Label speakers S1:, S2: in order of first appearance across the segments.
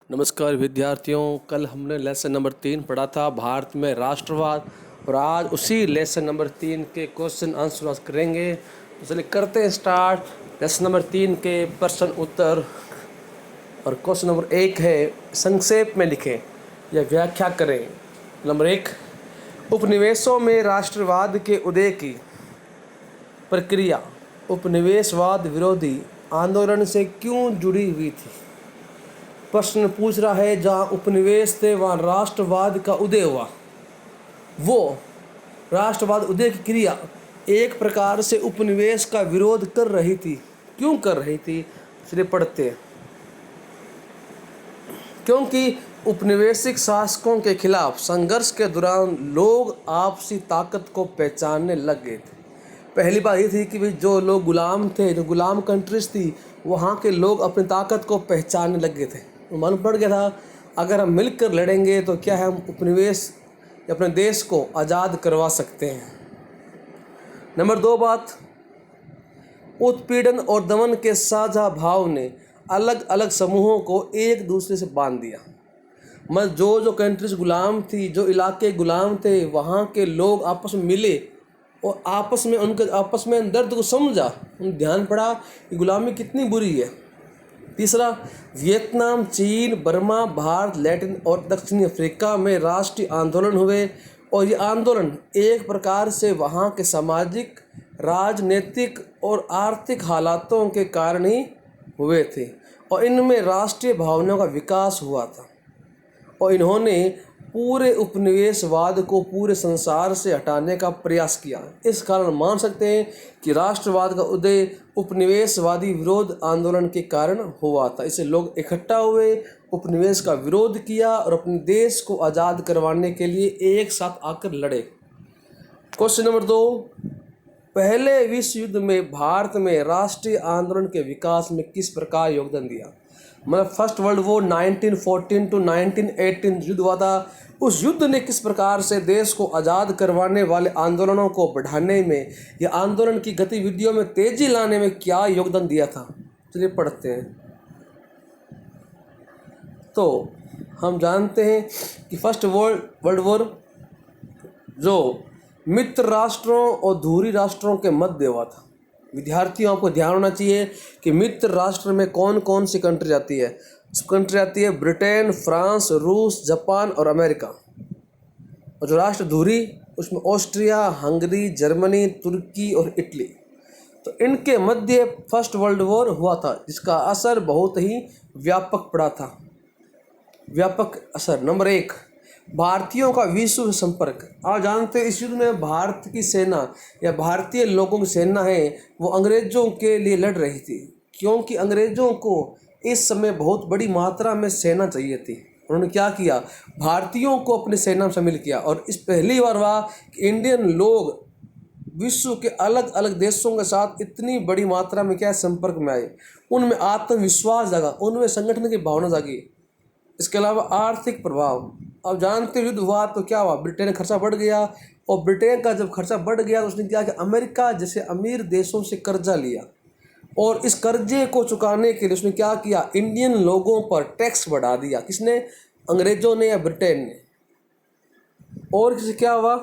S1: नमस्कार विद्यार्थियों, कल हमने लेसन नंबर 3 पढ़ा था भारत में राष्ट्रवाद। और आज उसी लेसन नंबर 3 के क्वेश्चन आंसर करेंगे। तो चलिए करते हैं स्टार्ट। लेसन नंबर 3 के प्रश्न उत्तर। और क्वेश्चन नंबर 1 है, संक्षेप में लिखें या व्याख्या करें। नंबर 1, उपनिवेशों में राष्ट्रवाद के उदय की प्रक्रिया उपनिवेशवाद विरोधी आंदोलन से क्यों जुड़ी हुई थी। प्रश्न पूछ रहा है जहाँ उपनिवेश थे वहाँ राष्ट्रवाद का उदय हुआ। वो राष्ट्रवाद उदय की क्रिया एक प्रकार से उपनिवेश का विरोध कर रही थी। क्यों कर रही थी, चलिए पढ़ते हैं। क्योंकि उपनिवेशिक शासकों के खिलाफ संघर्ष के दौरान लोग आपसी ताकत को पहचानने लग गए थे। पहली बात ये थी कि भाई जो लोग गुलाम थे, जो गुलाम कंट्रीज थी, वहाँ के लोग अपनी ताकत को पहचानने लग गए थे। मालूम पड़ गया था अगर हम मिलकर लड़ेंगे तो क्या है, हम उपनिवेश अपने देश को आज़ाद करवा सकते हैं। नंबर 2 बात, उत्पीड़न और दमन के साझा भाव ने अलग अलग समूहों को एक दूसरे से बांध दिया। मतलब जो कंट्रीज गुलाम थी, जो इलाके गुलाम थे, वहाँ के लोग आपस में मिले और आपस में दर्द को समझा। उन ध्यान पड़ा कि गुलामी कितनी बुरी है। तीसरा, वियतनाम, चीन, बर्मा, भारत, लैटिन और दक्षिणी अफ्रीका में राष्ट्रीय आंदोलन हुए और ये आंदोलन एक प्रकार से वहाँ के सामाजिक, राजनीतिक और आर्थिक हालातों के कारण ही हुए थे और इनमें राष्ट्रीय भावनाओं का विकास हुआ था और इन्होंने पूरे उपनिवेशवाद को पूरे संसार से हटाने का प्रयास किया। इस कारण मान सकते हैं कि राष्ट्रवाद का उदय उपनिवेशवादी विरोध आंदोलन के कारण हुआ था। इसे लोग इकट्ठा हुए, उपनिवेश का विरोध किया और अपने देश को आज़ाद करवाने के लिए एक साथ आकर लड़े। क्वेश्चन नंबर 2, पहले विश्व युद्ध में भारत में राष्ट्रीय आंदोलन के विकास में किस प्रकार योगदान दिया। मतलब फर्स्ट वर्ल्ड वॉर 1914 to 1918 युद्ध हुआ था। उस युद्ध ने किस प्रकार से देश को आज़ाद करवाने वाले आंदोलनों को बढ़ाने में या आंदोलन की गतिविधियों में तेजी लाने में क्या योगदान दिया था, चलिए पढ़ते हैं। तो हम जानते हैं कि फर्स्ट वर्ल्ड वॉर जो मित्र राष्ट्रों और धुरी राष्ट्रों के मध्य हुआ था। विद्यार्थियों, आपको ध्यान होना चाहिए कि मित्र राष्ट्र में कौन कौन सी कंट्री आती है। कंट्री आती है ब्रिटेन, फ्रांस, रूस, जापान और अमेरिका। और जो राष्ट्र धुरी, उसमें ऑस्ट्रिया, हंगरी, जर्मनी, तुर्की और इटली। तो इनके मध्य फर्स्ट वर्ल्ड वॉर हुआ था, जिसका असर बहुत ही व्यापक पड़ा था। व्यापक असर। नंबर 1, भारतीयों का विश्व संपर्क। आप जानते हैं इस युद्ध में भारत की सेना या भारतीय लोगों की सेना है वो अंग्रेज़ों के लिए लड़ रही थी, क्योंकि अंग्रेज़ों को इस समय बहुत बड़ी मात्रा में सेना चाहिए थी। उन्होंने क्या किया, भारतीयों को अपनी सेना में शामिल किया और इस पहली बार हुआ कि इंडियन लोग विश्व के अलग अलग देशों के साथ इतनी बड़ी मात्रा में क्या संपर्क में आए। उनमें आत्मविश्वास जागा, उनमें संगठन की भावना जागी। इसके अलावा आर्थिक प्रभाव। अब जानते युद्ध हुआ तो क्या हुआ, ब्रिटेन का खर्चा बढ़ गया और ब्रिटेन का जब खर्चा बढ़ गया तो उसने क्या कि अमेरिका जैसे अमीर देशों से कर्जा लिया और इस कर्जे को चुकाने के लिए उसने क्या किया, इंडियन लोगों पर टैक्स बढ़ा दिया। किसने, अंग्रेजों ने या ब्रिटेन ने। और किसी क्या हुआ,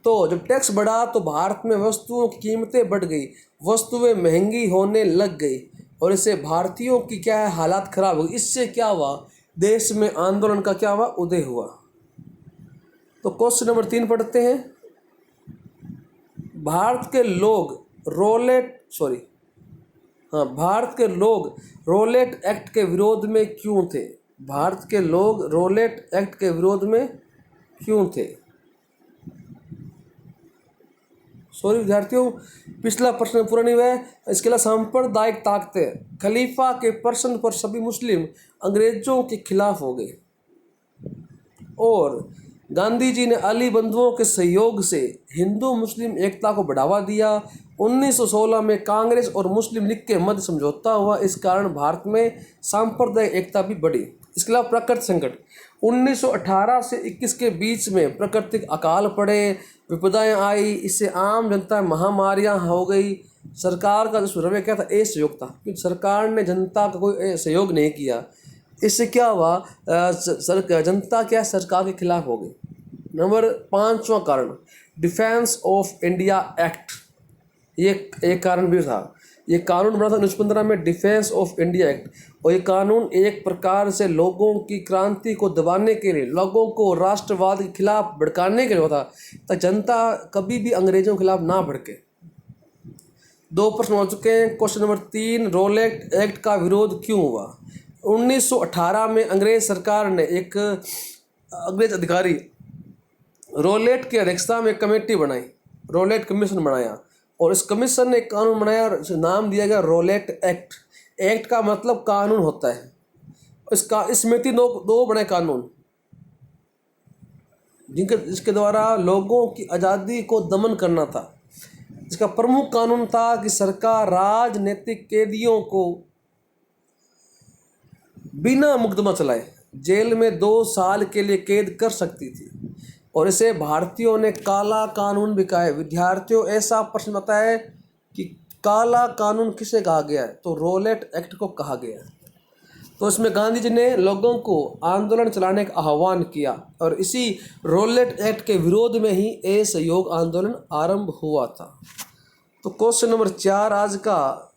S1: तो जब टैक्स बढ़ा तो भारत में वस्तुओं की कीमतें बढ़ गई, वस्तुएं महंगी होने लग गई और इससे भारतीयों की क्या है, हालात खराब हो गई। इससे क्या हुआ, देश में आंदोलन का क्या हुआ, उदय हुआ। तो क्वेश्चन नंबर 3 पढ़ते हैं। भारत के लोग रोलेट एक्ट के विरोध में क्यों थे। भारत के लोग रोलेट एक्ट के विरोध में क्यों थे। सॉरी विद्यार्थियों, पिछला प्रश्न पूरा नहीं हुआ है। इसके अलावा सांप्रदायिक ताकतें। खलीफा के प्रश्न पर सभी मुस्लिम अंग्रेजों के खिलाफ हो गए और गांधी जी ने अली बंधुओं के सहयोग से हिंदू मुस्लिम एकता को बढ़ावा दिया। 1916 में कांग्रेस और मुस्लिम लीग के मध्य समझौता हुआ। इस कारण भारत में सांप्रदायिक एकता भी बढ़ी। इसके अलावा प्राकृतिक संकट। 1918 से 21 के बीच में प्राकृतिक अकाल पड़े, विपदाएं आई, इससे आम जनता महामारियां हो गई। सरकार का जो रवैया क्या था, असहयोग था, क्योंकि सरकार ने जनता का कोई सहयोग नहीं किया। इससे क्या हुआ, जनता क्या सरकार के खिलाफ हो गई। नंबर 5वां कारण, डिफेंस ऑफ इंडिया एक्ट, ये एक कारण भी था। ये कानून बना था 1915 में, डिफेंस ऑफ इंडिया एक्ट। और ये कानून एक प्रकार से लोगों की क्रांति को दबाने के लिए, लोगों को राष्ट्रवाद के खिलाफ भड़काने के लिए होता, ताकि जनता कभी भी अंग्रेजों के खिलाफ ना भड़के। 2 प्रश्न हो चुके हैं। क्वेश्चन नंबर 3, रोलेट एक्ट का विरोध क्यों हुआ? 1918 में अंग्रेज सरकार ने एक अंग्रेज अधिकारी रोलेट की अध्यक्षता में एक कमेटी बनाई, रोलेट कमीशन बनाया, और इस कमीशन ने एक कानून बनाया, नाम दिया गया रोलेट एक्ट। एक्ट का मतलब कानून होता है। इसमें थी दो बड़े कानून, जिसके द्वारा लोगों की आज़ादी को दमन करना था। इसका प्रमुख कानून था कि सरकार राजनीतिक कैदियों को बिना मुकदमा चलाए जेल में 2 साल के लिए कैद कर सकती थी, और इसे भारतीयों ने काला कानून भी कहा है। विद्यार्थियों, ऐसा प्रश्न आता है कि काला कानून किसे कहा गया है, तो रोलेट एक्ट को कहा गया है। तो इसमें गांधी जी ने लोगों को आंदोलन चलाने का आह्वान किया, और इसी रोलेट एक्ट के विरोध में ही असहयोग आंदोलन आरंभ हुआ था। तो क्वेश्चन नंबर 4 आज का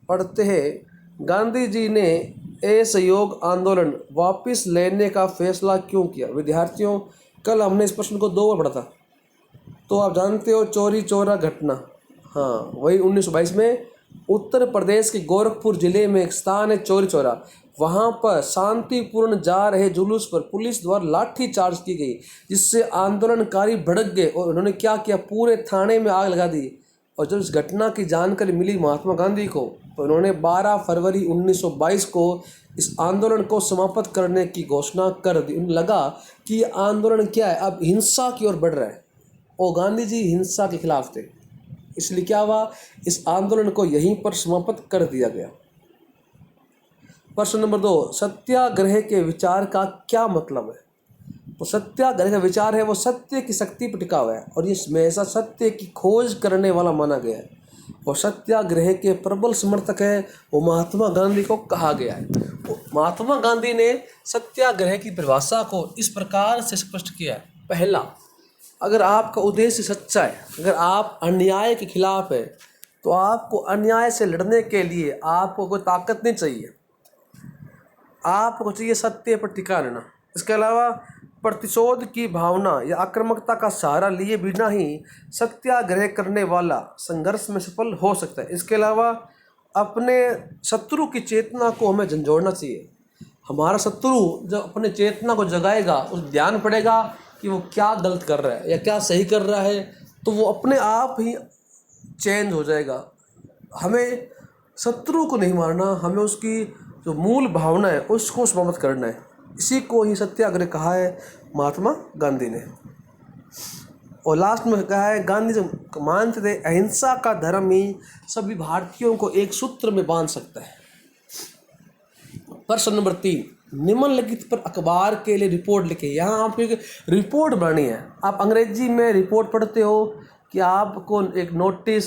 S1: पढ़ते हैं। गांधी जी ने असहयोग आंदोलन वापस लेने का फैसला क्यों किया? विद्यार्थियों, कल हमने इस प्रश्न को 2 बार पढ़ा था, तो आप जानते हो चौरी चौरा घटना। हाँ, वही 1922 में उत्तर प्रदेश के गोरखपुर जिले में एक स्थान है चौरी चौरा। वहाँ पर शांतिपूर्ण जा रहे जुलूस पर पुलिस द्वारा लाठी चार्ज की गई, जिससे आंदोलनकारी भड़क गए और उन्होंने क्या किया, पूरे थाने में आग लगा दी। और जब इस घटना की जानकारी मिली महात्मा गांधी को, तो उन्होंने 12 फरवरी 1922 को इस आंदोलन को समाप्त करने की घोषणा कर दी। उन्हें लगा कि ये आंदोलन क्या है, अब हिंसा की ओर बढ़ रहा है, और गांधी जी हिंसा के खिलाफ थे, इसलिए क्या हुआ, इस आंदोलन को यहीं पर समाप्त कर दिया गया। प्रश्न नंबर 2, सत्याग्रह के विचार का क्या मतलब है? तो सत्याग्रह का विचार है वो सत्य की शक्ति पर टिका हुआ है, और ये हमेशा सत्य की खोज करने वाला माना गया है, और सत्याग्रह के प्रबल समर्थक है वो महात्मा गांधी को कहा गया है। महात्मा गांधी ने सत्याग्रह की परिभाषा को इस प्रकार से स्पष्ट किया है। पहला, अगर आपका उद्देश्य सच्चा है, अगर आप अन्याय के खिलाफ है, तो आपको अन्याय से लड़ने के लिए आपको कोई ताकत नहीं चाहिए, आपको चाहिए सत्य पर टिका रहना। इसके अलावा प्रतिशोध की भावना या आक्रामकता का सहारा लिए बिना ही सत्याग्रह करने वाला संघर्ष में सफल हो सकता है। इसके अलावा अपने शत्रु की चेतना को हमें झंझोड़ना चाहिए। हमारा शत्रु जब अपने चेतना को जगाएगा, उस ध्यान पड़ेगा कि वो क्या गलत कर रहा है या क्या सही कर रहा है, तो वो अपने आप ही चेंज हो जाएगा। हमें शत्रु को नहीं मारना, हमें उसकी जो मूल भावना है उसको समाप्त करना है। इसी को ही सत्याग्रह कहा है महात्मा गांधी ने। और लास्ट में कहा है, गांधी जी मानते थे अहिंसा का धर्म ही सभी भारतीयों को एक सूत्र में बांध सकता है। प्रश्न नंबर 3, निम्नलिखित पर अखबार के लिए रिपोर्ट लिखे। यहाँ आपको एक रिपोर्ट बनानी है। आप अंग्रेजी में रिपोर्ट पढ़ते हो कि आपको एक नोटिस,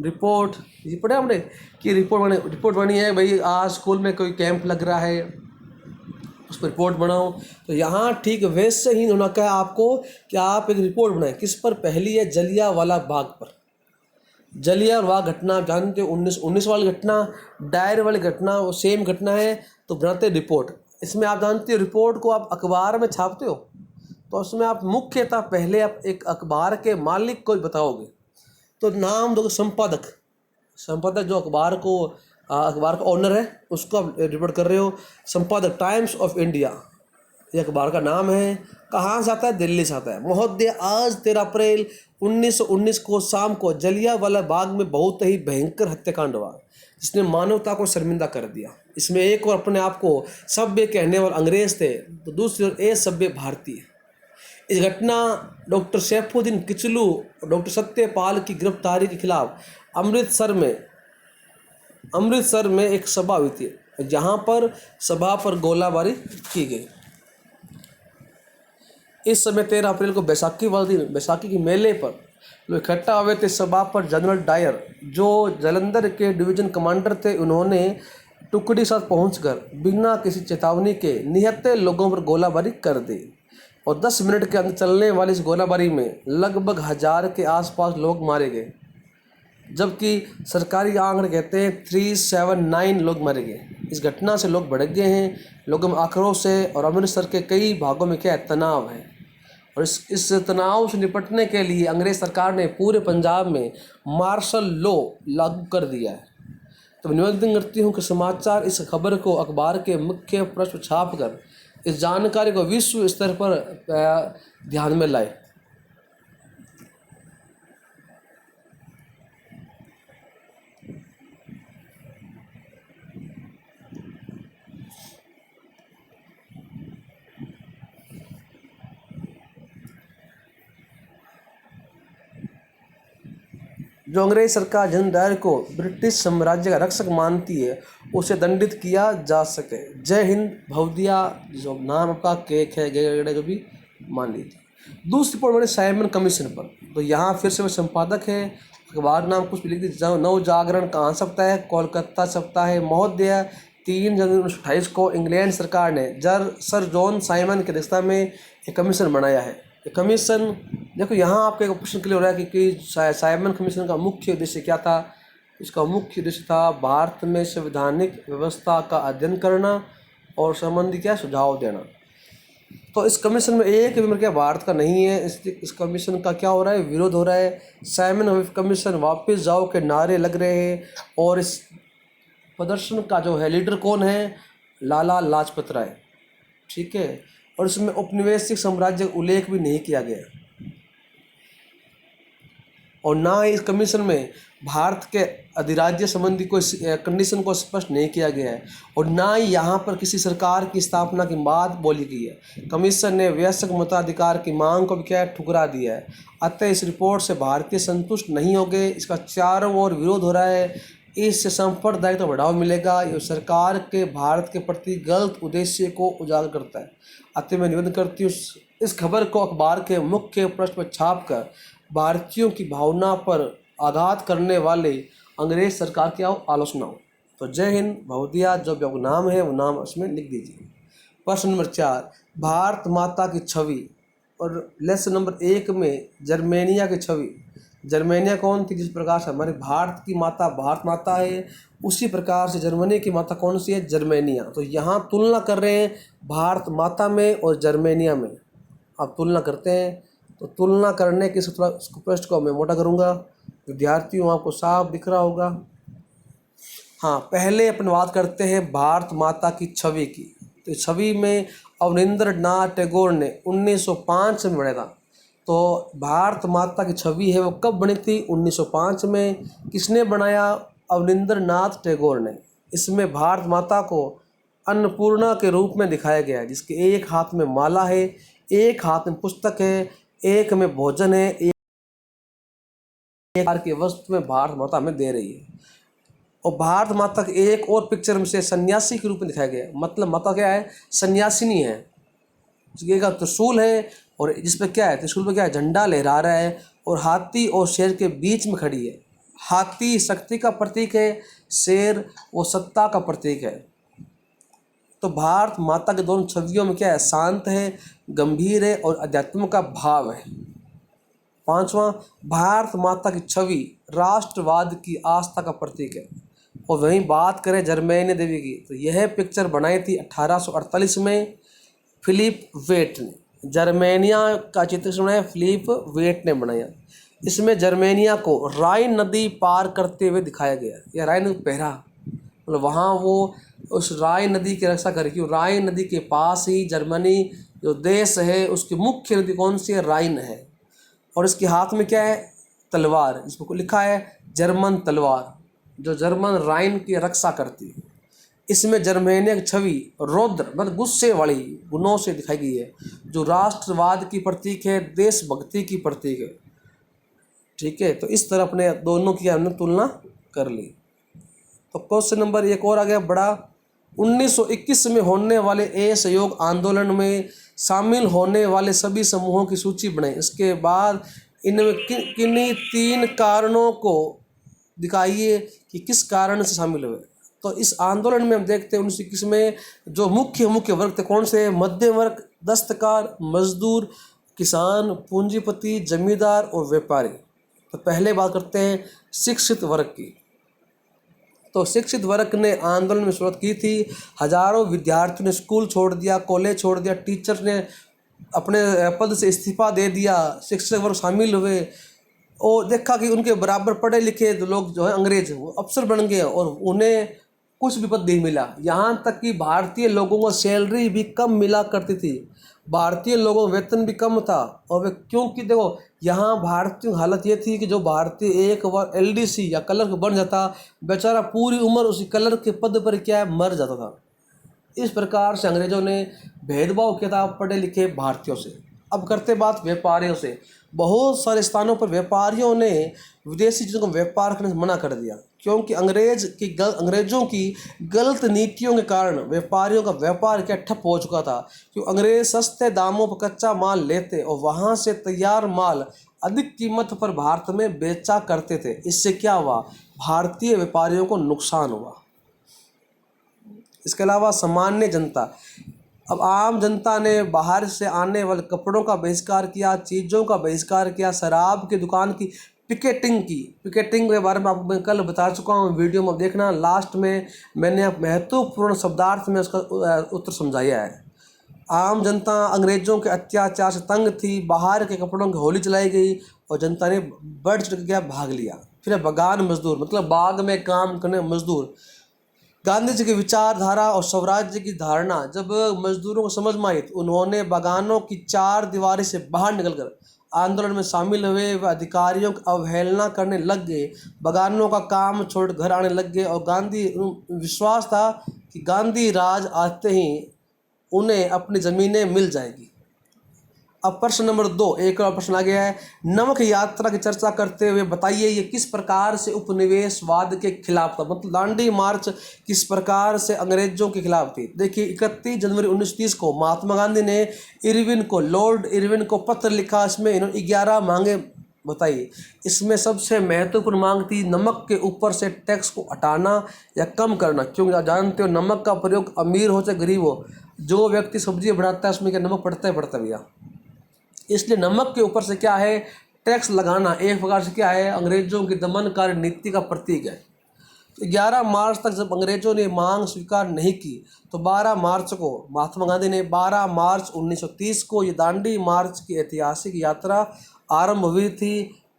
S1: रिपोर्ट, ये पढ़े हमने कि रिपोर्ट बनी है भाई, आज स्कूल में कोई कैंप लग रहा है, उस पर रिपोर्ट बनाओ। तो यहाँ ठीक वैसे ही उन्होंने कहा आपको कि आप एक रिपोर्ट बनाएं। किस पर? पहली है जलियांवाला बाग पर। जलियांवाला घटना जानते हो, 1919 वाली घटना, डायर वाली घटना, वो सेम घटना है, तो बनाते रिपोर्ट। इसमें आप जानते हो रिपोर्ट को आप अखबार में छापते हो, तो उसमें आप मुख्यतः पहले आप एक अखबार के मालिक को बताओगे, तो नाम दोगे संपादक जो अखबार का ओनर है, उसको आप रिपोर्ट कर रहे हो। संपादक टाइम्स ऑफ इंडिया, ये अखबार का नाम है। कहाँ से आता है? दिल्ली से आता है। महोदय, आज 13 अप्रैल 1919 को शाम को जलियांवाला बाग में बहुत ही भयंकर हत्याकांड हुआ, जिसने मानवता को शर्मिंदा कर दिया। इसमें एक और अपने आप को सभ्य कहने वाले अंग्रेज थे, तो दूसरी ओर असभ्य भारतीय। इस घटना डॉक्टर सैफुद्दीन किचलू और डॉक्टर सत्यपाल की गिरफ्तारी के खिलाफ अमृतसर में एक सभा हुई थी, जहां पर सभा पर गोलाबारी की गई। इस समय 13 अप्रैल को बैसाखी वाले दिन, बैसाखी के मेले पर लोग इकट्ठा हुए थे सभा पर। जनरल डायर जो जालंधर के डिवीजन कमांडर थे, उन्होंने टुकड़ी के साथ पहुंचकर बिना किसी चेतावनी के निहत्थे लोगों पर गोलाबारी कर दी और 10 मिनट के अंदर चलने वाली इस गोलाबारी में लगभग 1000 के आसपास लोग मारे गए, जबकि सरकारी आंकड़े कहते हैं 379 लोग मारे गए। इस घटना से लोग भड़क गए हैं, लोगों में आक्रोश है और अमृतसर के कई भागों में क्या है, तनाव है। और इस तनाव से निपटने के लिए अंग्रेज़ सरकार ने पूरे पंजाब में मार्शल लॉ लागू कर दिया है। तो मैं निवेदन करती हूँ कि समाचार इस खबर को अखबार के मुख्य पृष्ठ पर छाप कर इस जानकारी को विश्व स्तर पर ध्यान में लाए। जो अंग्रेज सरकार जनरल डायर को ब्रिटिश साम्राज्य का रक्षक मानती है, उसे दंडित किया जा सके। जय हिंद। भवदिया जो नाम आपका केक है, गड़े जो भी मान लीजिए। दूसरी रिपोर्ट बने साइमन कमीशन पर। तो यहाँ फिर से वो संपादक है, अखबार नाम कुछ भी लिख दीजिए। नव जागरण कहाँ छपता है, कोलकाता छपता है। महोदय 3 जनवरी 1928 को इंग्लैंड सरकार ने सर जॉन साइमन की अध्यक्षता में एक कमीशन बनाया है। ये कमीशन देखो, यहाँ आपका एक प्रश्न क्लियर हो रहा है कि साइमन कमीशन का मुख्य उद्देश्य क्या था। इसका मुख्य उद्देश्य था भारत में संवैधानिक व्यवस्था का अध्ययन करना और संबंधी क्या सुझाव देना। तो इस कमीशन में एक भी मेंबर क्या भारत का नहीं है। इस कमीशन का क्या हो रहा है, विरोध हो रहा है। साइमन कमीशन वापस जाओ के नारे लग रहे हैं। और इस प्रदर्शन का जो है लीडर कौन है, लाला लाजपत राय। ठीक है। और इसमें औपनिवेशिक साम्राज्य का उल्लेख भी नहीं किया गया और ना ही इस कमीशन में भारत के अधिराज्य संबंधी कोई कंडीशन को स्पष्ट नहीं किया गया है और ना ही यहाँ पर किसी सरकार की स्थापना की बात बोली गई है। कमीशन ने वयस्क मताधिकार की मांग को भी क्या ठुकरा दिया है। अतः इस रिपोर्ट से भारतीय संतुष्ट नहीं हो गए, इसका चारों ओर विरोध हो रहा है। इससे सांप्रदायिकता को बढ़ावा मिलेगा, ये सरकार के भारत के प्रति गलत उद्देश्य को उजागर करता है। अतः मैं निवेदन करती हूँ इस खबर को अखबार के मुख्य पृष्ठ पर छाप कर भारतीयों की भावना पर आघात करने वाले अंग्रेज सरकार की आलोचना हो। तो जय हिंद। भवदिया जो भी नाम है वो नाम उसमें लिख दीजिए। प्रश्न नंबर 4, भारत माता की छवि। और लेसन नंबर 1 में जर्मेनिया की छवि। जर्मेनिया कौन थी, जिस प्रकार से हमारे भारत की माता भारत माता है, उसी प्रकार से जर्मनी की माता कौन सी है, जर्मेनिया। तो यहाँ तुलना कर रहे हैं भारत माता में और जर्मेनिया में। आप तुलना करते हैं तो तुलना करने के थोड़ा पृष्ठ को मैं मोटा करूँगा। विद्यार्थियों आपको साफ दिख रहा होगा। हाँ, पहले अपन बात करते हैं भारत माता की छवि की। तो छवि में अवनींद्रनाथ टैगोर ने 1905 में बनाया था। तो भारत माता की छवि है वो कब बनी थी, 1905 में। किसने बनाया, अवनींद्रनाथ टैगोर ने। इसमें भारत माता को अन्नपूर्णा के रूप में दिखाया गया है, जिसके एक हाथ में माला है, एक हाथ में पुस्तक है, एक में भोजन है, एक की वस्तु में भारत माता हमें दे रही है। और भारत माता के एक और पिक्चर में से सन्यासी के रूप में दिखाया गया है। मतलब माता क्या है, सन्यासिनी है। एक त्रिशूल है और जिस पे क्या है, त्रिशूल पे क्या है, झंडा लहरा रहा है और हाथी और शेर के बीच में खड़ी है। हाथी शक्ति का प्रतीक है, शेर वो सत्ता का प्रतीक है। तो भारत माता के दोनों छवियों में क्या है, शांत है, गंभीर है और अध्यात्म का भाव है। 5वां, भारत माता की छवि राष्ट्रवाद की आस्था का प्रतीक है। और वहीं बात करें जर्मेनिया देवी की, तो यह पिक्चर बनाई थी 1848 में फिलिप वेट ने। जर्मेनिया का चित्र बनाया फिलिप वेट ने बनाया। इसमें जर्मेनिया को राइन नदी पार करते हुए दिखाया गया। या राइन पहरा, मतलब वहाँ वो उस राइन नदी की रक्षा करे, क्योंकि राइन नदी के पास ही जर्मनी जो देश है उसकी मुख्य नदी कौन सी है, राइन है। और इसके हाथ में क्या है, तलवार, इसको लिखा है जर्मन तलवार, जो जर्मन राइन की रक्षा करती है। इसमें जर्मेनिया की छवि रौद्र मतलब गुस्से वाली गुणों से दिखाई गई है, जो राष्ट्रवाद की प्रतीक है, देशभक्ति की प्रतीक है। ठीक है, तो इस तरह अपने दोनों की हमने तुलना कर ली। तो क्वेश्चन नंबर 1 और आ गया बड़ा। 1921 में होने वाले असहयोग आंदोलन में शामिल होने वाले सभी समूहों की सूची बनाई। इसके बाद इनमें किन्हीं 3 कारणों को दिखाइए कि किस कारण से शामिल हुए। तो इस आंदोलन में हम देखते हैं 1921 में जो मुख्य वर्ग थे कौन से? मध्यम वर्ग, दस्तकार, मजदूर, किसान, पूंजीपति, जमींदार और व्यापारी। तो पहले बात करते हैं शिक्षित वर्ग की। तो शिक्षित वर्ग ने आंदोलन में शुरुआत की थी। हजारों विद्यार्थियों ने स्कूल छोड़ दिया, कॉलेज छोड़ दिया, टीचर ने अपने पद से इस्तीफा दे दिया, शिक्षक वर्ग शामिल हुए और देखा कि उनके बराबर पढ़े लिखे लोग जो है अंग्रेज वो अफसर बन गए और उन्हें कुछ भी पद नहीं मिला। यहाँ तक कि भारतीय लोगों को सैलरी भी कम मिला करती थी, भारतीय लोगों का वेतन भी कम था। और वे क्योंकि देखो यहाँ भारतीय हालत ये थी कि जो भारतीय एक बार एलडीसी या क्लर्क बन जाता, बेचारा पूरी उम्र उसी क्लर्क के पद पर क्या है मर जाता था। इस प्रकार से अंग्रेज़ों ने भेदभाव किया था पढ़े लिखे भारतीयों से। अब करते बात व्यापारियों से। बहुत सारे स्थानों पर व्यापारियों ने विदेशी चीज़ों को व्यापार करने से मना कर दिया, क्योंकि अंग्रेज़ों की गलत नीतियों के कारण व्यापारियों का व्यापार क्या ठप हो चुका था। क्योंकि अंग्रेज़ सस्ते दामों पर कच्चा माल लेते और वहाँ से तैयार माल अधिक कीमत पर भारत में बेचा करते थे। इससे क्या हुआ? भारतीय व्यापारियों को नुकसान हुआ। इसके अलावा सामान्य जनता, अब आम जनता ने बाहर से आने वाले कपड़ों का बहिष्कार किया, चीज़ों का बहिष्कार किया, शराब की दुकान की पिकेटिंग की। पिकेटिंग के बारे में आपको मैं कल बता चुका हूँ, वीडियो में देखना। लास्ट में मैंने महत्वपूर्ण शब्दार्थ में उसका उत्तर समझाया है। आम जनता अंग्रेज़ों के अत्याचार से तंग थी, बाहर के कपड़ों की होली चलाई गई और जनता ने बढ़ चढ़ के भाग लिया। फिर बगान मजदूर, मतलब बाग में काम करने मजदूर। गांधी जी की विचारधारा और स्वराज्य की धारणा जब मजदूरों को समझ में आई तो उन्होंने बागानों की 4 दीवारी से बाहर निकलकर आंदोलन में शामिल हुए। व अधिकारियों की अवहेलना करने लग गए, बागानों का काम छोड़ घर आने लग गए और गांधी विश्वास था कि गांधी राज आते ही उन्हें अपनी ज़मीनें मिल जाएगी। अब प्रश्न नंबर 2, एक और प्रश्न आ गया है। नमक यात्रा की चर्चा करते हुए बताइए ये किस प्रकार से उपनिवेशवाद के खिलाफ था, मतलब दांडी मार्च किस प्रकार से अंग्रेजों के खिलाफ थी। देखिए 31 जनवरी 1930 को महात्मा गांधी ने लॉर्ड इरविन को पत्र लिखा। इसमें इन्होंने 11 मांगे बताइए। इसमें सबसे महत्वपूर्ण मांग थी नमक के ऊपर से टैक्स को हटाना या कम करना, क्योंकि आप जानते हो नमक का प्रयोग अमीर हो चाहे गरीब हो, जो व्यक्ति सब्जी बनाता है उसमें क्या नमक पड़ता है भैया। इसलिए नमक के ऊपर से क्या है टैक्स लगाना एक प्रकार से क्या है अंग्रेजों की दमनकारी नीति का प्रतीक है। तो 11 मार्च तक जब अंग्रेजों ने मांग स्वीकार नहीं की तो 12 मार्च को महात्मा गांधी ने 12 मार्च 1930 को ये दांडी मार्च की ऐतिहासिक यात्रा आरंभ हुई थी।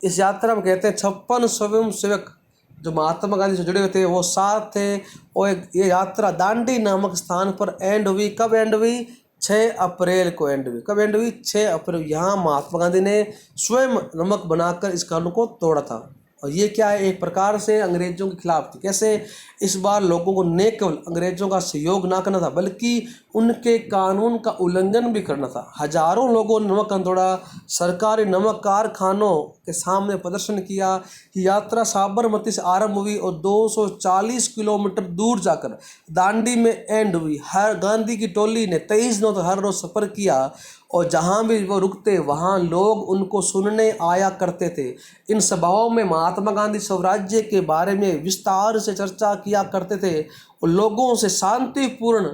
S1: इस यात्रा में कहते हैं 56 स्वयं सेवक जो महात्मा गांधी से जुड़े हुए थे वो साथ थे और ये यात्रा दांडी नामक स्थान पर एंड हुई। कब एंड हुई? 6 अप्रैल को एंड हुई। कब एंड हुई? 6 अप्रैल। यहाँ महात्मा गांधी ने स्वयं नमक बनाकर इस कानून को तोड़ा था और ये क्या है एक प्रकार से अंग्रेजों के खिलाफ थी। कैसे? इस बार लोगों को न केवल अंग्रेजों का सहयोग ना करना था बल्कि उनके कानून का उल्लंघन भी करना था। हजारों लोगों ने नमक तोड़ा, सरकारी नमक कारखानों के सामने प्रदर्शन किया। यात्रा साबरमती से आरंभ हुई और 240 किलोमीटर दूर जाकर दांडी में एंड हुई। हर गांधी की टोली ने 23 दिनों तक हर रोज सफ़र किया और जहाँ भी वो रुकते वहाँ लोग उनको सुनने आया करते थे। इन सभाओं में महात्मा गांधी स्वराज्य के बारे में विस्तार से चर्चा किया करते थे और लोगों से शांतिपूर्ण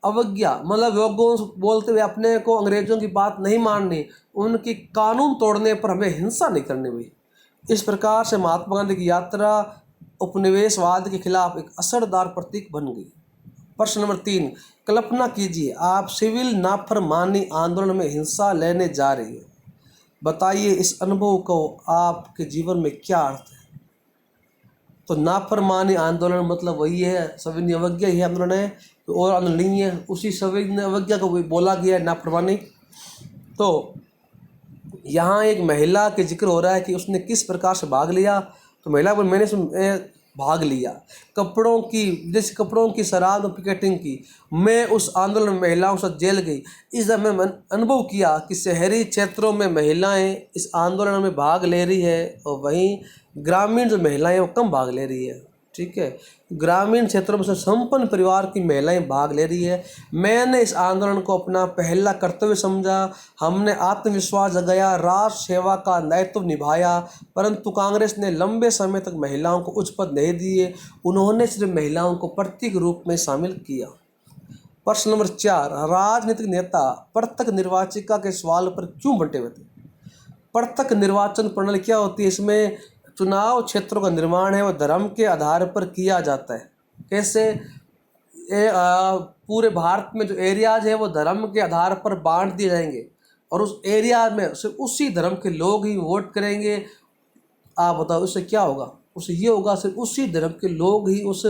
S1: अवज्ञा, मतलब लोगों से बोलते हुए अपने को अंग्रेजों की बात नहीं माननी, उनकी कानून तोड़ने पर हमें हिंसा नहीं करनी हुई। इस प्रकार से महात्मा गांधी की यात्रा उपनिवेशवाद के खिलाफ एक असरदार प्रतीक बन गई। प्रश्न नंबर 3, कल्पना कीजिए आप सिविल नाफरमानी आंदोलन में हिस्सा लेने जा रही है। बताइए इस अनुभव को आपके जीवन में क्या अर्थ है। तो नाफरमानी आंदोलन मतलब वही है, सविनय अवज्ञा ही आंदोलन है, और आंदोलन नहीं है। उसी सविनय अवज्ञा को बोला गया है नाफरमानी। तो यहाँ एक महिला के जिक्र हो रहा है कि उसने किस प्रकार से भाग लिया। तो महिला पर मैंने भाग लिया कपड़ों की, जैसे कपड़ों की शराब पिकेटिंग की। मैं उस आंदोलन में महिलाओं के साथ जेल गई। इस समय मैं अनुभव किया कि शहरी क्षेत्रों में महिलाएं इस आंदोलन में भाग ले रही है और वहीं ग्रामीण जो महिलाएं वो कम भाग ले रही है। ठीक है। ग्रामीण क्षेत्रों में से संपन्न परिवार की महिलाएं भाग ले रही है। मैंने इस आंदोलन को अपना पहला कर्तव्य समझा। हमने आत्मविश्वास जगाया, राष्ट्र सेवा का दायित्व निभाया, परंतु कांग्रेस ने लंबे समय तक महिलाओं को उच्च पद नहीं दिए। उन्होंने सिर्फ महिलाओं को प्रतीक रूप में शामिल किया। प्रश्न नंबर 4, राजनीतिक नेता प्रत्यक्ष निर्वाचिका के सवाल पर क्यों बंटे हुए थे? प्रत्यक्ष निर्वाचन प्रणाली क्या होती है? इसमें चुनाव क्षेत्रों का निर्माण है वो धर्म के आधार पर किया जाता है। कैसे? पूरे भारत में जो एरियाज है वो धर्म के आधार पर बांट दिए जाएंगे और उस एरिया में सिर्फ उसी धर्म के लोग ही वोट करेंगे। आप बताओ उससे क्या होगा? उससे ये होगा सिर्फ उसी धर्म के लोग ही उस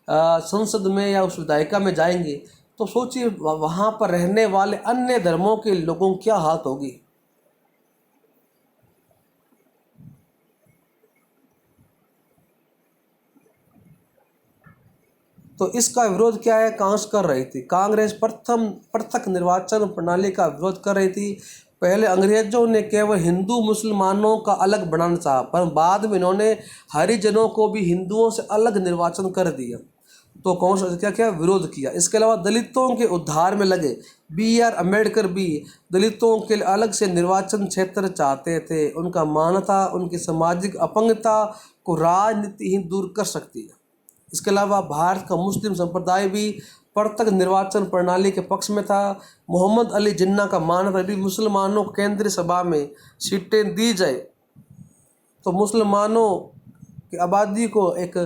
S1: संसद में या उस विधायिका में जाएंगे। तो सोचिए वहाँ पर रहने वाले अन्य धर्मों के लोगों की क्या हालत होगी। तो इसका विरोध क्या है? कांग्रेस कर रही थी। कांग्रेस प्रत्यक्ष निर्वाचन प्रणाली का विरोध कर रही थी। पहले अंग्रेजों ने केवल हिंदू मुसलमानों का अलग बनाना चाहा, पर बाद में इन्होंने हरिजनों को भी हिंदुओं से अलग निर्वाचन कर दिया। तो कांग्रेस क्या क्या विरोध किया। इसके अलावा दलितों के उद्धार में लगे BR अम्बेडकर भी दलितों के लिए अलग से निर्वाचन क्षेत्र चाहते थे। उनका मानना था उनकी सामाजिक अपंगता को राजनीति ही दूर कर सकती है। इसके अलावा भारत का मुस्लिम संप्रदाय भी प्रत्यक्ष निर्वाचन प्रणाली के पक्ष में था। मोहम्मद अली जिन्ना का मानना था यदि मुसलमानों को केंद्रीय सभा में सीटें दी जाए तो मुसलमानों की आबादी को एक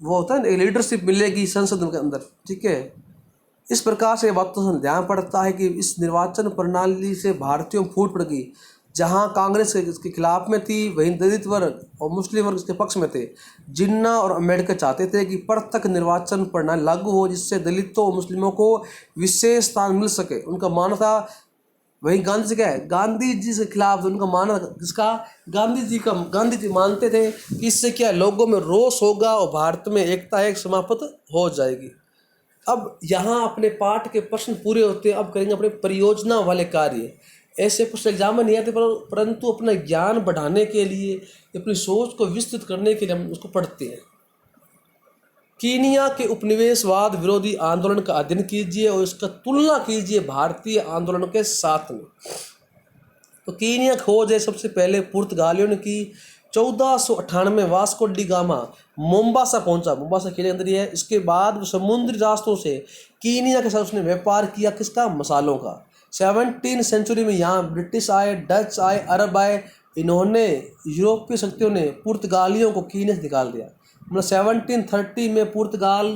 S1: वो होता है एक लीडरशिप मिलेगी संसद के अंदर। ठीक है। इस प्रकार से बातों से ध्यान पड़ता है कि इस निर्वाचन प्रणाली से भारतीयों में फूट पड़ गई। जहां कांग्रेस इसके खिलाफ में थी वहीं दलित वर्ग और मुस्लिम वर्ग इसके पक्ष में थे। जिन्ना और अम्बेडकर चाहते थे कि प्रत्यक्ष निर्वाचन प्रणाली लागू हो जिससे दलितों और मुस्लिमों को विशेष स्थान मिल सके। उनका मानना था। वहीं गांधी जी क्या है? गांधी जी के खिलाफ उनका मानना जिसका गांधी जी मानते थे कि इससे क्या लोगों में रोष होगा और भारत में एकता एक समाप्त हो जाएगी। अब यहाँ अपने पाठ के प्रश्न पूरे होते हैं। अब करेंगे अपने परियोजना वाले कार्य। ऐसे प्रश्न एग्जाम में नहीं आते परंतु अपना ज्ञान बढ़ाने के लिए अपनी सोच को विस्तृत करने के लिए हम उसको पढ़ते हैं। कीनिया के उपनिवेशवाद विरोधी आंदोलन का अध्ययन कीजिए और इसका तुलना कीजिए भारतीय आंदोलनों के साथ में। तो कीनिया खोज है सबसे पहले पुर्तगालियों ने की। 1498 में वास्को डी गामा मोम्बासा पहुंचा। मोम्बासा किले अंदर ही है। इसके बाद समुद्री रास्तों से कीनिया के साथ उसने व्यापार किया। किसका? मसालों का। 17वीं सेंचुरी में यहाँ ब्रिटिश आए, डच आए, अरब आए। इन्होंने यूरोपीय शक्तियों ने पुर्तगालियों को कीनिया से निकाल दिया। मतलब 1730 में पुर्तगाल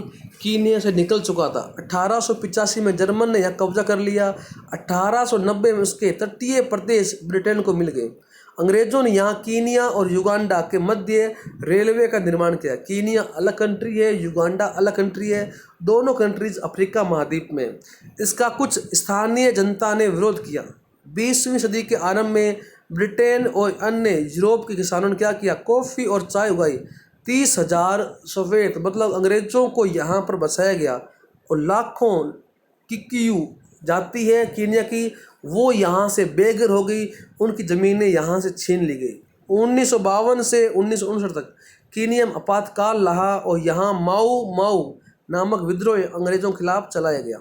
S1: कीनिया से निकल चुका था। 1885 में जर्मन ने यहाँ कब्जा कर लिया। 1890 में उसके तटीय प्रदेश ब्रिटेन को मिल गए। अंग्रेजों ने यहाँ कीनिया और युगांडा के मध्य रेलवे का निर्माण किया। कीनिया अलग कंट्री है, युगांडा अलग कंट्री है। दोनों कंट्रीज अफ्रीका महाद्वीप में। इसका कुछ स्थानीय जनता ने विरोध किया। 20वीं सदी के आरंभ में ब्रिटेन और अन्य यूरोप के किसानों ने क्या किया? कॉफ़ी और चाय उगाई। 30,000 सफ़ेद मतलब अंग्रेज़ों को यहाँ पर बसाया गया और लाखों किकियू जाति है कीनिया की वो यहाँ से बेघर हो गई। उनकी ज़मीनें यहाँ से छीन ली गई। 1952 से 1959 तक कीनिया में आपातकाल रहा और यहाँ माऊ माऊ नामक विद्रोह अंग्रेज़ों के खिलाफ चलाया गया।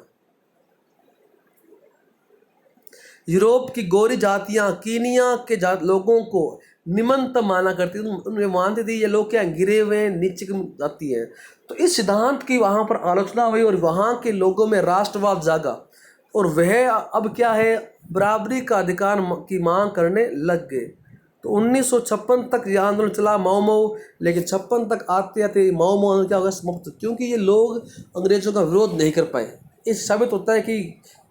S1: यूरोप की गोरी जातियाँ कीनिया के लोगों को निमंत्रण माना करती थी। उन्हें मानती थी ये लोग क्या गिरे हुए नीचे की जाति हैं। तो इस सिद्धांत की वहाँ पर आलोचना हुई और वहाँ के लोगों में राष्ट्रवाद जागा और वह अब क्या है? बराबरी का अधिकार की मांग करने लग गए। तो 1956 तक यह आंदोलन चला माऊ माऊ। लेकिन 56 तक आते आते माऊ माऊ क्या होगा? समाप्त, क्योंकि ये लोग अंग्रेज़ों का विरोध नहीं कर पाए। इस साबित होता है कि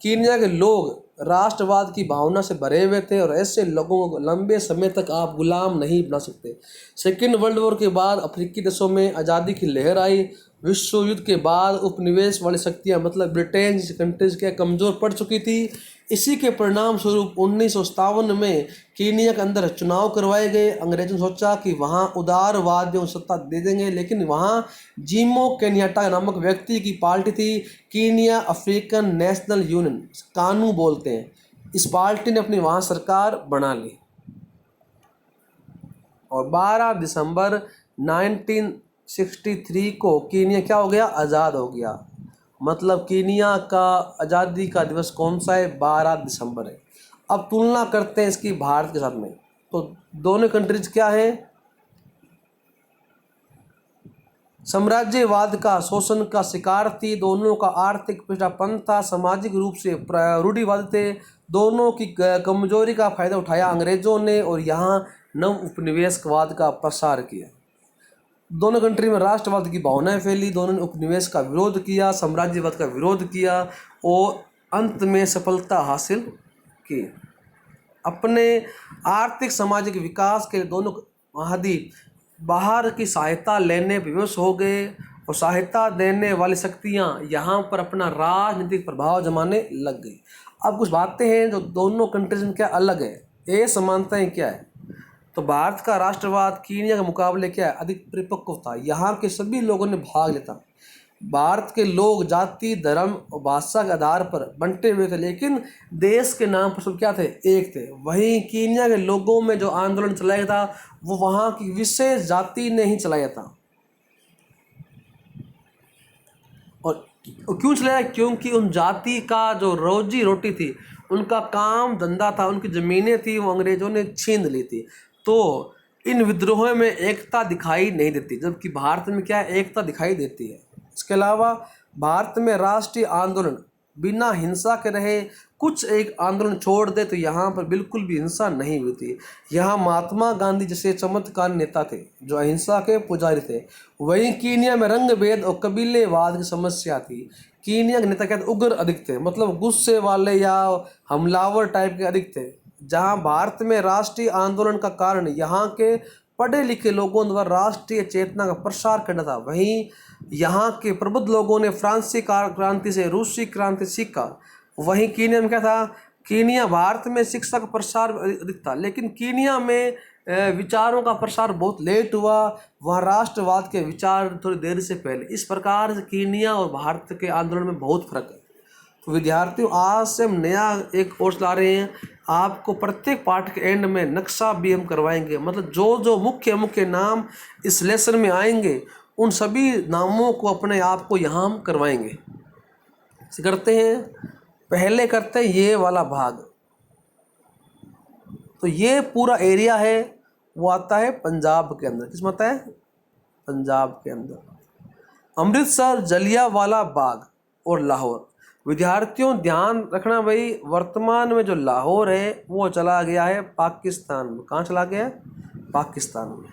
S1: कीनिया के लोग राष्ट्रवाद की भावना से भरे हुए थे और ऐसे लोगों को लंबे समय तक आप गुलाम नहीं बना सकते। सेकेंड वर्ल्ड वॉर के बाद अफ्रीकी देशों में आज़ादी की लहर आई। विश्व युद्ध के बाद उपनिवेश वाली शक्तियाँ मतलब ब्रिटेन जैसी कंट्रीज के कमज़ोर पड़ चुकी थी। इसी के परिणाम स्वरूप 1957 में कीनिया के अंदर चुनाव करवाए गए। अंग्रेज़ों ने सोचा कि वहाँ उदारवादियों को सत्ता दे देंगे, लेकिन वहाँ जीमो केन्याटा नामक व्यक्ति की पार्टी थी, कीनिया अफ्रीकन नेशनल यूनियन, कानू बोलते हैं। इस पार्टी ने अपनी वहाँ सरकार बना ली और 12 दिसंबर 1963 को कीनिया क्या हो गया, आज़ाद हो गया। मतलब कीनिया का आज़ादी का दिवस कौन सा है, 12 दिसंबर है। अब तुलना करते हैं इसकी भारत के साथ में। तो दोनों कंट्रीज क्या है, साम्राज्यवाद का शोषण का शिकार थी, दोनों का आर्थिक पिछड़ापन था, सामाजिक रूप से रूढ़िवादी थे, दोनों की कमजोरी का फायदा उठाया अंग्रेजों ने और यहाँ नव उपनिवेशवाद का प्रसार किया। दोनों कंट्री में राष्ट्रवाद की भावनाएं फैली, दोनों ने उपनिवेश का विरोध किया, साम्राज्यवाद का विरोध किया और अंत में सफलता हासिल की। अपने आर्थिक सामाजिक विकास के दोनों महाद्वीप बाहर की सहायता लेने पर विवश हो गए और सहायता देने वाली शक्तियां यहाँ पर अपना राजनीतिक प्रभाव जमाने लग गई। अब कुछ बातें हैं जो दोनों कंट्रीज में क्या अलग है, ये समानताएं क्या है। तो भारत का राष्ट्रवाद कीनिया के मुकाबले क्या है, अधिक परिपक्व था। यहाँ के सभी लोगों ने भाग लेता। भारत के लोग जाति, धर्म और भाषा के आधार पर बंटे हुए थे, लेकिन देश के नाम पर सब क्या थे, एक थे। वहीं कीनिया के लोगों में जो आंदोलन चलाया था वो वहाँ की विशेष जाति ने ही चलाया था। और क्यों चलाया, क्योंकि उन जाति का जो रोजी रोटी थी, उनका काम धंधा था, उनकी ज़मीनें थी, वो अंग्रेज़ों ने छीन ली थी। तो इन विद्रोहों में एकता दिखाई नहीं देती, जबकि भारत में क्या एकता दिखाई देती है। इसके अलावा भारत में राष्ट्रीय आंदोलन बिना हिंसा के रहे। कुछ एक आंदोलन छोड़ दे तो यहाँ पर बिल्कुल भी हिंसा नहीं हुई थी। यहाँ महात्मा गांधी जैसे चमत्कार नेता थे जो अहिंसा के पुजारी थे। वहीं कीनिया में रंग भेद और कबीलेवाद की समस्या थी। कीनिया के नेता क्या थे, उग्र अधिक थे, मतलब गुस्से वाले या हमलावर टाइप के अधिक थे। जहाँ भारत में राष्ट्रीय आंदोलन का कारण यहाँ के पढ़े लिखे लोगों द्वारा राष्ट्रीय चेतना का प्रसार करना था, वहीं यहाँ के प्रबुद्ध लोगों ने फ्रांसीसी क्रांति से रूसी क्रांति सीखा। वहीं कीनिया में क्या था, कीनिया भारत में शिक्षा का प्रसार अधिक था, लेकिन कीनिया में विचारों का प्रसार बहुत लेट हुआ। वहाँ राष्ट्रवाद के विचार थोड़ी देर से पहले। इस प्रकार से कीनिया और भारत के आंदोलन में बहुत फर्क है। तो विद्यार्थियों, आज से हम नया एक कोर्स ला रहे हैं। आपको प्रत्येक पाठ के एंड में नक्शा भी हम करवाएंगे, मतलब जो जो मुख्य मुख्य नाम इस लेसन में आएंगे उन सभी नामों को अपने आप को यहाँ हम करवाएंगे। इसे करते हैं, पहले करते हैं ये वाला भाग। तो ये पूरा एरिया है वो आता है पंजाब के अंदर। किस में आता है, पंजाब के अंदर। अमृतसर, जलियांवाला बाग और लाहौर। विद्यार्थियों ध्यान रखना भाई, वर्तमान में जो लाहौर है वो चला गया है पाकिस्तान में। कहाँ चला गया है, पाकिस्तान में।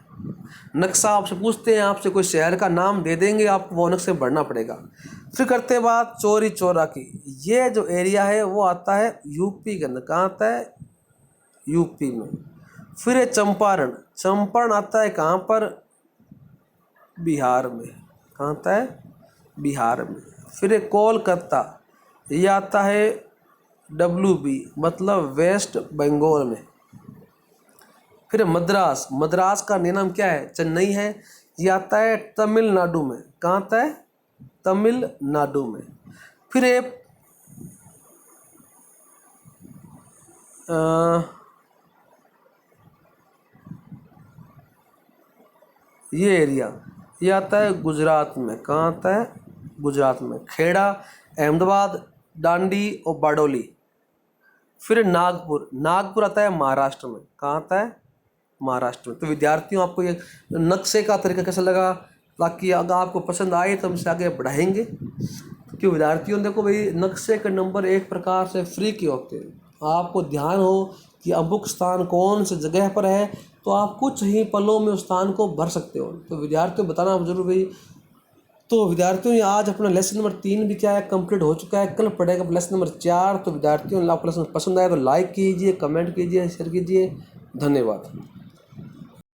S1: नक्शा आपसे पूछते हैं, आपसे कोई शहर का नाम दे देंगे, आपको वो नक्शे में बढ़ना पड़ेगा। फिर करते बात चौरी चौरा की। ये जो एरिया है वो आता है यूपी के अंदर। कहाँ आता है, यूपी में। फिर है चंपारण। चंपारण आता है कहाँ पर, बिहार में। कहाँ आता है, बिहार में। फिर है कोलकाता, ये आता है WB मतलब वेस्ट बंगाल में। फिर मद्रास, मद्रास का नाम क्या है, चेन्नई है, ये आता है तमिलनाडु में। कहाँ आता है, तमिलनाडु में। फिर ये एरिया ये आता है गुजरात में। कहाँ आता है, गुजरात में। खेड़ा, अहमदाबाद, डांडी और बारडोली। फिर नागपुर, नागपुर आता है महाराष्ट्र में। कहाँ आता है, महाराष्ट्र में। तो विद्यार्थियों, आपको ये नक्शे का तरीका कैसा लगा, ताकि अगर आपको पसंद आए तो हम इसे आगे बढ़ाएंगे। क्योंकि विद्यार्थियों देखो भाई, नक्शे के नंबर एक प्रकार से फ्री के होते हैं। आपको ध्यान हो कि अमुक स्थान कौन से जगह पर है तो आप कुछ ही पलों में उस स्थान को भर सकते हो। तो विद्यार्थियों बताना जरूर भाई। तो विद्यार्थियों, ये आज अपना लेसन नंबर 3 भी क्या है, कंप्लीट हो चुका है। कल पढ़ेगा लेसन नंबर 4। तो विद्यार्थियों, आपको लेसन पसंद आया तो लाइक कीजिए, कमेंट कीजिए, शेयर कीजिए। धन्यवाद।